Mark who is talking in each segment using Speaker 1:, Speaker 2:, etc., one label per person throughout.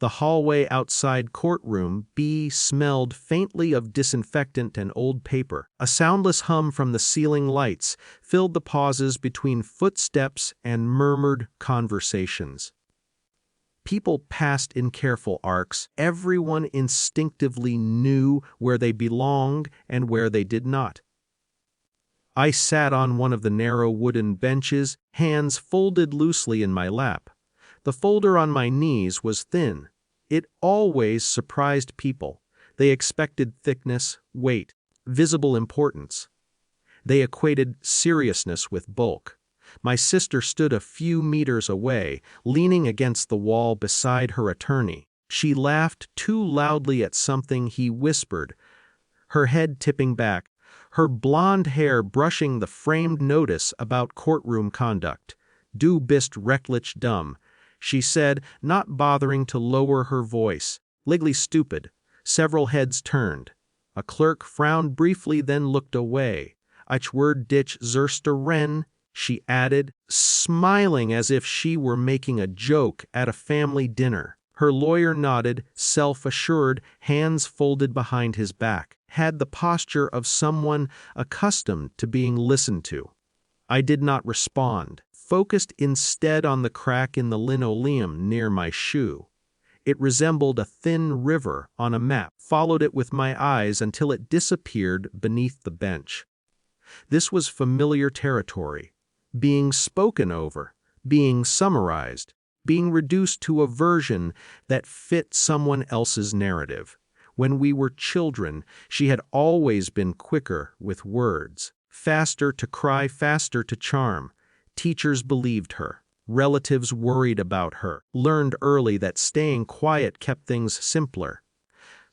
Speaker 1: The hallway outside courtroom B smelled faintly of disinfectant and old paper. A soundless hum from the ceiling lights filled the pauses between footsteps and murmured conversations. People passed in careful arcs. Everyone instinctively knew where they belonged and where they did not. I sat on one of the narrow wooden benches, hands folded loosely in my lap. The folder on my knees was thin. It always surprised people. They expected thickness, weight, visible importance. They equated seriousness with bulk. My sister stood a few meters away, leaning against the wall beside her attorney. She laughed too loudly at something he whispered, her head tipping back, her blonde hair brushing the framed notice about courtroom conduct. Du bist rechtlich dumm, she said, not bothering to lower her voice. Legally stupid. Several heads turned. A clerk frowned briefly, then looked away. Ich werde dich ZERSTÖREN, she added, smiling as if she were making a joke at a family dinner. Her lawyer nodded, self-assured, hands folded behind his back, had the posture of someone accustomed to being listened to. I did not respond, focused instead on the crack in the linoleum near my shoe. It resembled a thin river on a map, followed it with my eyes until it disappeared beneath the bench. This was familiar territory, being spoken over, being summarized, being reduced to a version that fit someone else's narrative. When we were children, she had always been quicker with words, faster to cry, faster to charm. Teachers believed her. Relatives worried about her, learned early that staying quiet kept things simpler.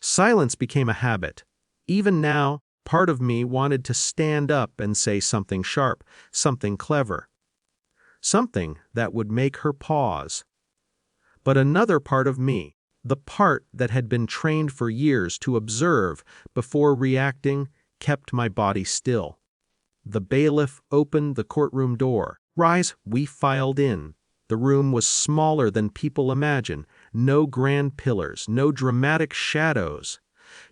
Speaker 1: Silence became a habit. Even now, part of me wanted to stand up and say something sharp, something clever, something that would make her pause. But another part of me, the part that had been trained for years to observe before reacting, kept my body still. The bailiff opened the courtroom door. Rise, we filed in. The room was smaller than people imagine. No grand pillars, no dramatic shadows.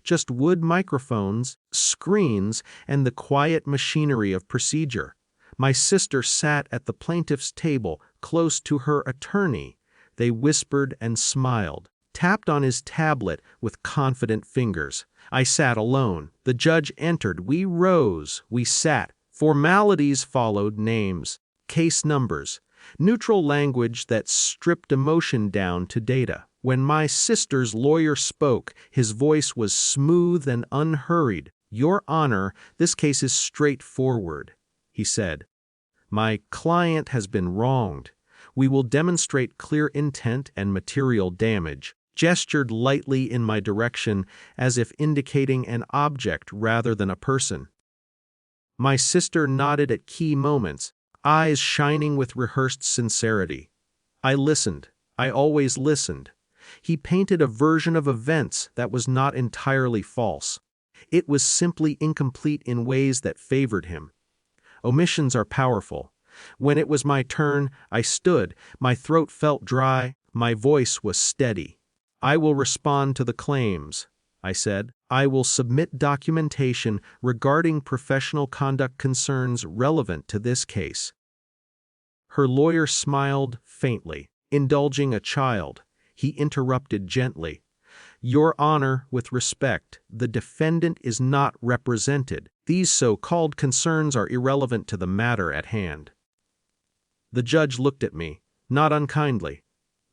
Speaker 1: Just wood microphones, screens, and the quiet machinery of procedure. My sister sat at the plaintiff's table, close to her attorney. They whispered and smiled, tapped on his tablet with confident fingers. I sat alone. The judge entered. We rose. We sat. Formalities followed, names, case numbers, neutral language that stripped emotion down to data. When my sister's lawyer spoke, his voice was smooth and unhurried. Your Honor, this case is straightforward, he said. My client has been wronged. We will demonstrate clear intent and material damage. Gestured lightly in my direction as if indicating an object rather than a person. My sister nodded at key moments, eyes shining with rehearsed sincerity. I listened. I always listened. He painted a version of events that was not entirely false. It was simply incomplete in ways that favored him. Omissions are powerful. When it was my turn, I stood. My throat felt dry. My voice was steady. I will respond to the claims, I said. I will submit documentation regarding professional conduct concerns relevant to this case. Her lawyer smiled faintly, indulging a child. He interrupted gently. Your Honor, with respect, the defendant is not represented. These so-called concerns are irrelevant to the matter at hand. The judge looked at me, not unkindly,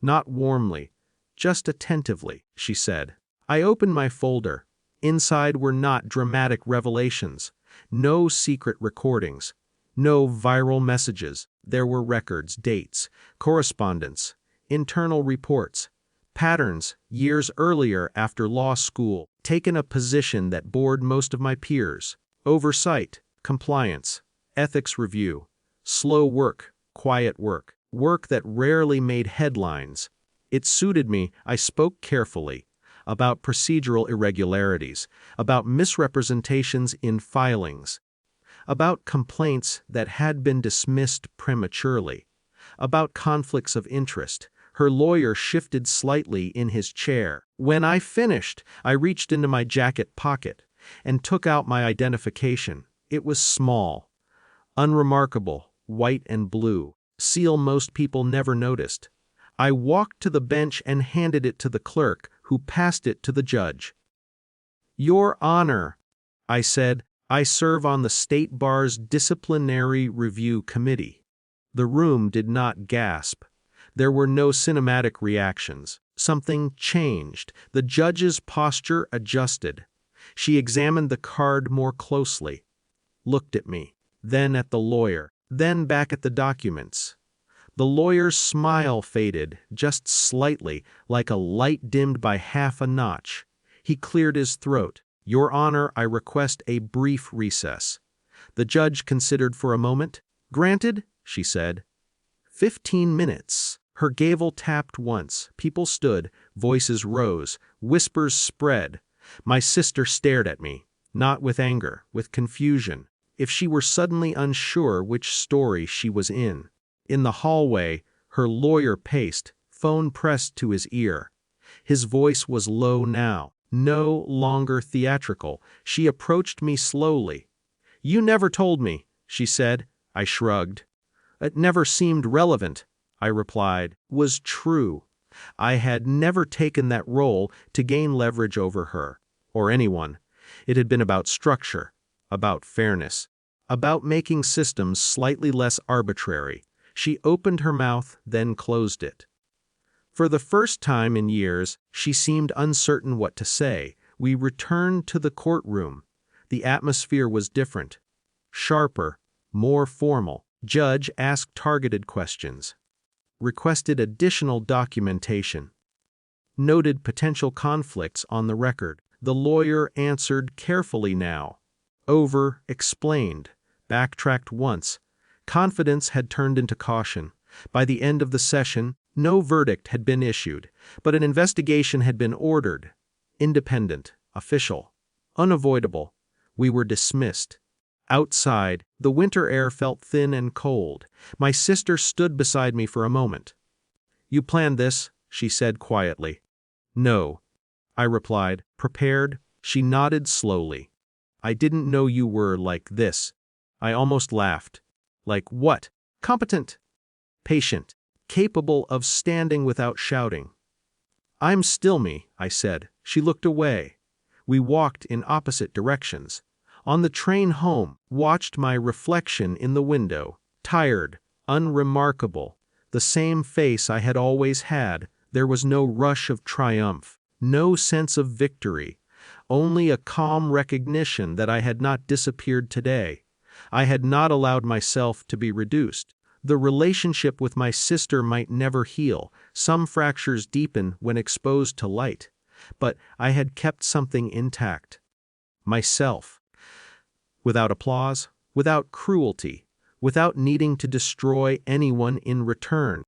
Speaker 1: not warmly, just attentively, she said. I opened my folder. Inside were not dramatic revelations, no secret recordings, no viral messages. There were records, dates, correspondence, internal reports, patterns years earlier after law school, taken a position that bored most of my peers. Oversight, compliance, ethics review, slow work, quiet work, work that rarely made headlines. It suited me. I spoke carefully about procedural irregularities, about misrepresentations in filings, about complaints that had been dismissed prematurely, about conflicts of interest, Her lawyer shifted slightly in his chair. When I finished, I reached into my jacket pocket and took out my identification. It was small, unremarkable, white and blue. Seal most people never noticed. I walked to the bench and handed it to the clerk, who passed it to the judge. "Your Honor," I said, "I serve on the State Bar's Disciplinary Review Committee." The room did not gasp. There were no cinematic reactions. Something changed. The judge's posture adjusted. She examined the card more closely, looked at me, then at the lawyer, then back at the documents. The lawyer's smile faded, just slightly, like a light dimmed by half a notch. He cleared his throat. "Your Honor, I request a brief recess." The judge considered for a moment. "Granted," she said. 15 minutes. Her gavel tapped once. People stood. Voices rose. Whispers spread. My sister stared at me, not with anger, with confusion. If she were suddenly unsure which story she was in. In the hallway, her lawyer paced, phone pressed to his ear. His voice was low now, no longer theatrical. She approached me slowly. "You never told me," she said. I shrugged. "It never seemed relevant," I replied. Was true. I had never taken that role to gain leverage over her, or anyone. It had been about structure, about fairness, about making systems slightly less arbitrary. She opened her mouth, then closed it. For the first time in years, she seemed uncertain what to say. We returned to the courtroom. The atmosphere was different, sharper, more formal. Judge asked targeted questions, requested additional documentation, noted potential conflicts on the record. The lawyer answered carefully now. Explained, backtracked once. Confidence had turned into caution. By the end of the session, no verdict had been issued, but an investigation had been ordered. Independent, official, unavoidable. We were dismissed. Outside, the winter air felt thin and cold. My sister stood beside me for a moment. "You planned this?" she said quietly. "No," I replied, prepared. She nodded slowly. "I didn't know you were like this." I almost laughed. "Like what?" "Competent, patient, capable of standing without shouting." "I'm still me," I said. She looked away. We walked in opposite directions. On the train home, watched my reflection in the window. Tired, unremarkable, the same face I had always had. There was no rush of triumph, no sense of victory, only a calm recognition that I had not disappeared today. I had not allowed myself to be reduced. The relationship with my sister might never heal. Some fractures deepen when exposed to light. But I had kept something intact. Myself. Without applause, without cruelty, without needing to destroy anyone in return.